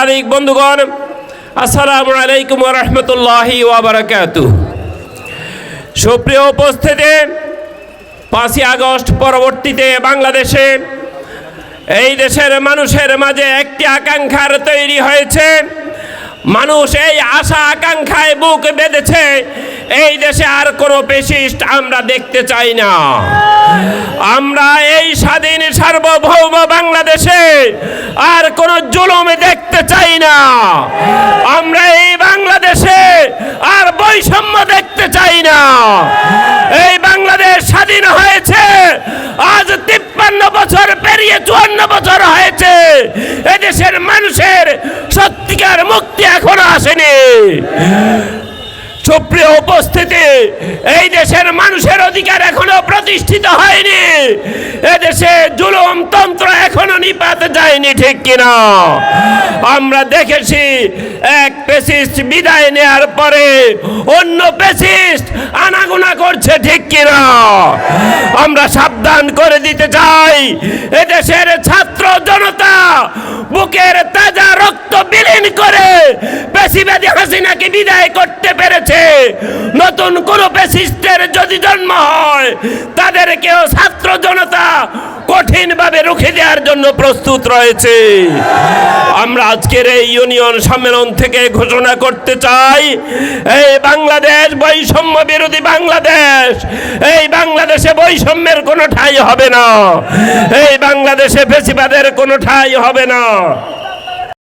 সাংবাদিক বন্ধুগণ, আসসালামু আলাইকুম ওয়া রাহমাতুল্লাহি ওয়া বারাকাতুহু। সুপ্রিয় উপস্থিতি, 5ই আগস্ট পরবর্তীতে বাংলাদেশে এই দেশের মানুষের মাঝে একটি আকাঙ্ক্ষার তৈরি হয়েছে। মানুষ এই আশা আকাঙ্ক্ষায় বুক বেঁধেছে, এই দেশে আর কোনো ফ্যাসিস্ট আমরা দেখতে চাই না। আমরা এই স্বাধীন সার্বভৌম বাংলাদেশে আর কোনো জুলুম দেখতে চাই না। আমরা এই বাংলাদেশে আর বৈষম্য দেখতে চাই না। এই বাংলাদেশ স্বাধীন হয়েছে আজ 53 বছর পেরিয়ে 54 বছর হয়েছে। এদেশের মানুষের সত্যিকার মুক্তি এখনো আসেনি। সুপ্রিয় উপস্থিতি, এই দেশের মানুষের অধিকার এখনো প্রতিষ্ঠিত হয়নি। এদেশে জুলুম তন্ত্র এখনো নিপাত যায়নি, ঠিক কিনা? আমরা দেখেছি এক ফ্যাসিস্ট বিদায় নেয়ার পরে অন্য ফ্যাসিস্ট আনাগোনা করছে, ঠিক কিনা? আমরা সাবধান করে দিতে চাই, এদেশের ছাত্র জনতা বুকের তাজা রক্ত বিলীন করে ফ্যাসিবাদী হাসিনাকে বিদায় করতে পেরেছে। নতুন কোন ফ্যাসিস্টের যদি জন্ম হয়, তাদেরকেও ছাত্র জনতা কঠিনভাবে রুখে দেওয়ার জন্য প্রস্তুত রয়েছে। আমরা আজকের এই ইউনিয়ন সম্মেলন থেকে ঘোষণা করতে চাই, এই বাংলাদেশ বৈষম্য বিরোধী বাংলাদেশ। এই বাংলাদেশে বৈষম্যের কোনো ঠাঁই হবে না। এই বাংলাদেশে ফ্যাসিবাদের কোনো ঠাঁই হবে না।